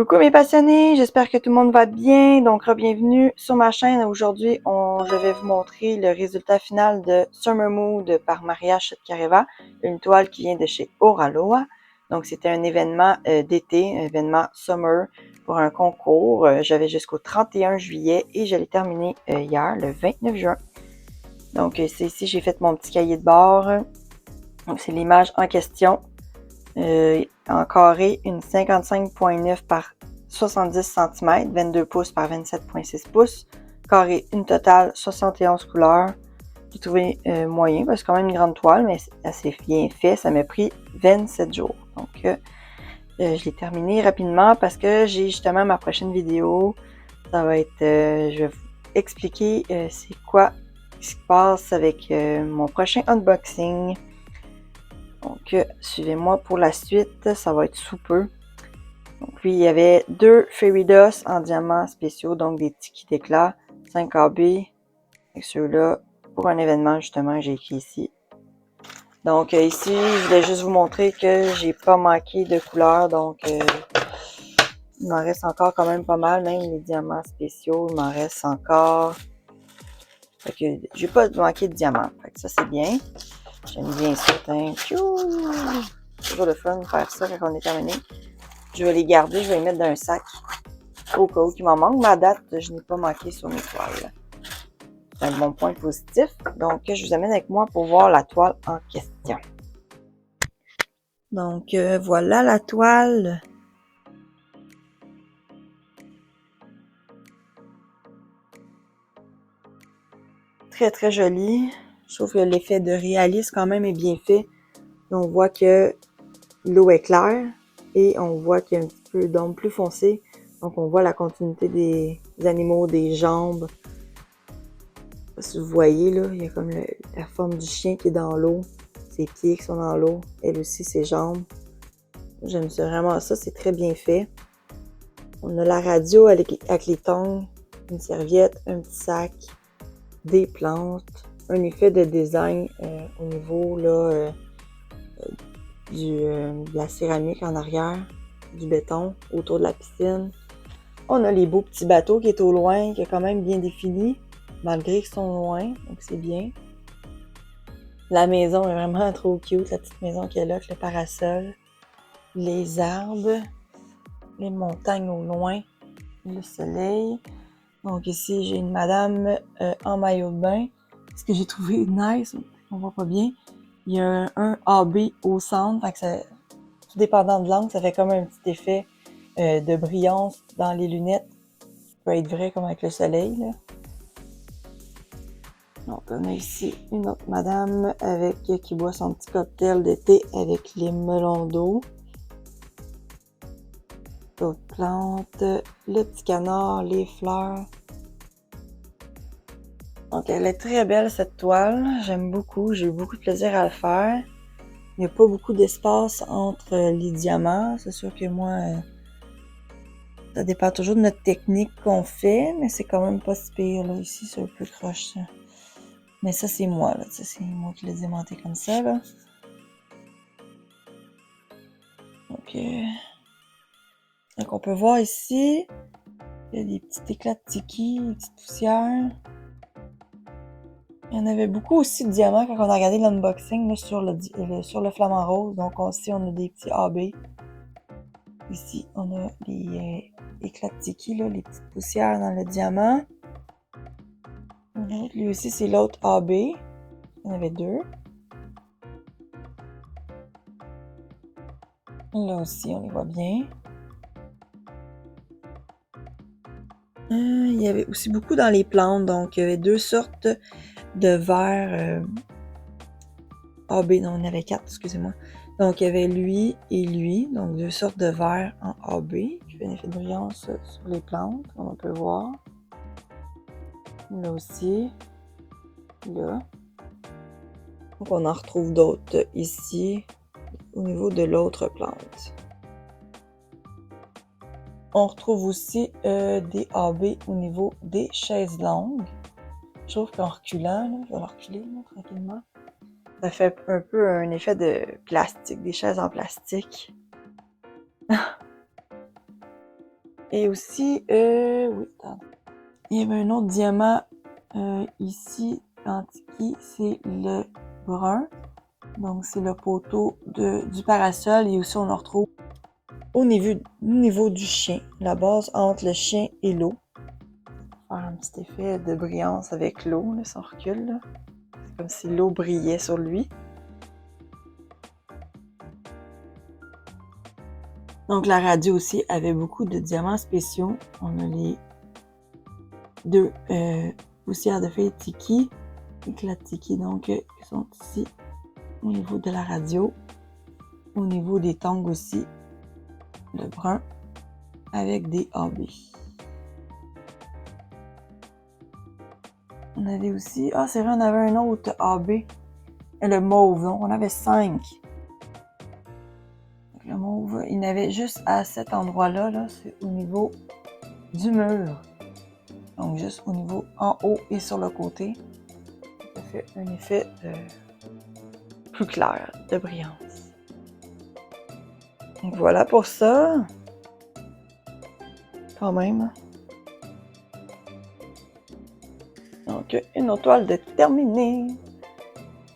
Coucou mes passionnés, j'espère que tout le monde va bien. Donc, bienvenue sur ma chaîne. Aujourd'hui, je vais vous montrer le résultat final de Summer Mood par Maria Chetkareva, une toile qui vient de chez Oraloa. Donc, c'était un événement d'été, un événement summer pour un concours. J'avais jusqu'au 31 juillet et je l'ai terminé hier, le 29 juin. Donc, c'est ici, j'ai fait mon petit cahier de bord. Donc, c'est l'image en question. En carré, une 55.9 par 70 cm, 22 pouces par 27.6 pouces. Carré, une totale 71 couleurs. J'ai trouvé moyen, parce que c'est quand même une grande toile, mais c'est assez bien fait. Ça m'a pris 27 jours. Donc, je l'ai terminé rapidement parce que j'ai justement ma prochaine vidéo. Ça va être, je vais vous expliquer c'est quoi ce qui se passe avec mon prochain unboxing. Donc, suivez-moi pour la suite, ça va être sous peu. Donc, puis, il y avait deux Fairy Dust en diamants spéciaux, donc des petits kits d'éclat, 5 AB. Et ceux-là, pour un événement, justement, j'ai écrit ici. Donc, ici, je voulais juste vous montrer que j'ai pas manqué de couleurs. Donc, il m'en reste encore quand même pas mal, même les diamants spéciaux, il m'en reste encore. Fait que j'ai pas manqué de diamants. Fait que ça, c'est bien. J'aime bien ça. C'est toujours le fun de faire ça quand on est terminé. Je vais les garder, je vais les mettre dans un sac au cas où il m'en manque. Ma date, je n'ai pas manqué sur mes toiles. C'est un bon point positif. Donc, je vous amène avec moi pour voir la toile en question. Donc, voilà la toile. Très, très jolie. Je trouve que l'effet de réalisme quand même est bien fait. On voit que l'eau est claire et on voit qu'il y a un petit peu d'ombre plus foncée. Donc, on voit la continuité des animaux, des jambes. Si vous voyez, là, il y a comme la forme du chien qui est dans l'eau, ses pieds qui sont dans l'eau, elle aussi, ses jambes. J'aime vraiment ça, c'est très bien fait. On a la radio avec les tongs, une serviette, un petit sac, des plantes, un effet de design au niveau là, de la céramique en arrière, du béton autour de la piscine. On a les beaux petits bateaux qui est au loin, qui est quand même bien défini, malgré qu'ils sont loin, donc c'est bien. La maison est vraiment trop cute, la petite maison qu'elle a avec le parasol. Les arbres, les montagnes au loin, le soleil. Donc ici, j'ai une madame en maillot de bain. Ce que j'ai trouvé nice, on voit pas bien, il y a un AB au centre, fait que ça, tout dépendant de l'angle, ça fait comme un petit effet de brillance dans les lunettes. Ça peut être vrai comme avec le soleil, là. Donc, on a ici une autre madame qui boit son petit cocktail de thé avec les melons d'eau. D'autres plantes, le petit canard, les fleurs. Donc, elle est très belle cette toile. J'aime beaucoup. J'ai eu beaucoup de plaisir à le faire. Il n'y a pas beaucoup d'espace entre les diamants. C'est sûr que moi, ça dépend toujours de notre technique qu'on fait, mais c'est quand même pas si pire, là. Ici, c'est un peu croche, ça. Mais ça, c'est moi, là. C'est moi qui l'ai démonté comme ça, là. Donc, on peut voir ici, il y a des petits éclats de tiki, des petites poussières. Il y en avait beaucoup aussi de diamants quand on a regardé l'unboxing sur le flamant rose. Donc, ici, on a des petits AB. Ici, on a les éclats de tiki, là, les petites poussières dans le diamant. Lui aussi, c'est l'autre AB. Il y en avait deux. Là aussi, on les voit bien. Il y avait aussi beaucoup dans les plantes. Donc, il y avait deux sortes de verres AB. Non, on avait quatre, excusez-moi. Donc, il y avait lui et lui. Donc, deux sortes de verres en AB qui fait un effet de brillance sur les plantes, comme on peut voir. Là aussi. Là. Donc, on en retrouve d'autres ici, au niveau de l'autre plante. On retrouve aussi des AB au niveau des chaises longues. Je trouve qu'en reculant, là, je vais le reculer là, tranquillement, ça fait un peu un effet de plastique, des chaises en plastique. Et aussi, oui, attends. Il y avait un autre diamant ici, Antiki, c'est le brun. Donc, c'est le poteau du parasol. Et aussi, on le retrouve au niveau du chien, la base entre le chien et l'eau. Faire un petit effet de brillance avec l'eau, là, si on recule. Là. C'est comme si l'eau brillait sur lui. Donc, la radio aussi avait beaucoup de diamants spéciaux. On a les deux poussières de feuilles Tiki, éclat Tiki, donc, qui sont ici au niveau de la radio. Au niveau des tongs aussi, le brun, avec des AB. On avait aussi, c'est vrai, on avait un autre AB, le mauve, donc on avait 5. Le mauve, il y en avait juste à cet endroit-là, là, c'est au niveau du mur. Donc juste au niveau en haut et sur le côté. Ça fait un effet plus clair, de brillance. Donc voilà pour ça. Quand même. Donc une autre toile de terminée.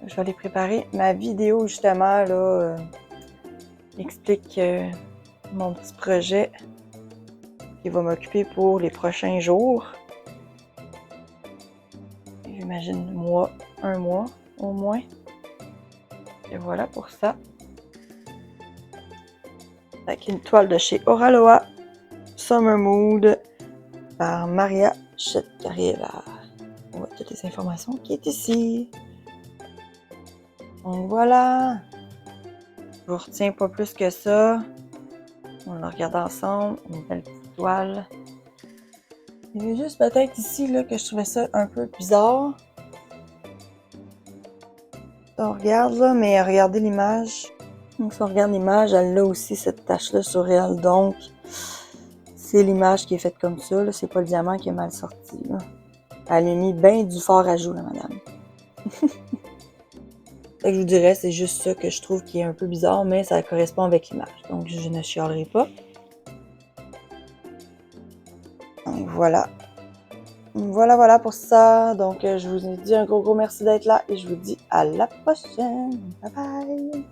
Je vais aller préparer ma vidéo justement là. Explique mon petit projet qui va m'occuper pour les prochains jours. J'imagine un mois au moins. Et voilà pour ça. Avec une toile de chez Oraloa, Summer Mood par Maria Chetkareva. On voit toutes les informations qui est ici. Donc voilà. Je vous retiens pas plus que ça. On la regarde ensemble. Une belle petite toile. Il y avait juste peut-être ici là, que je trouvais ça un peu bizarre. On regarde là, mais regardez l'image. Donc si on regarde l'image, elle a aussi cette tache-là sur elle. Donc, c'est l'image qui est faite comme ça. C'est pas le diamant qui est mal sorti. Là. Elle a mis bien du fort ajout, là, madame. Fait que je vous dirais, c'est juste ça que je trouve qui est un peu bizarre, mais ça correspond avec l'image. Donc, je ne chialerai pas. Donc, voilà. Voilà pour ça. Donc, je vous dis un gros merci d'être là et je vous dis à la prochaine. Bye bye!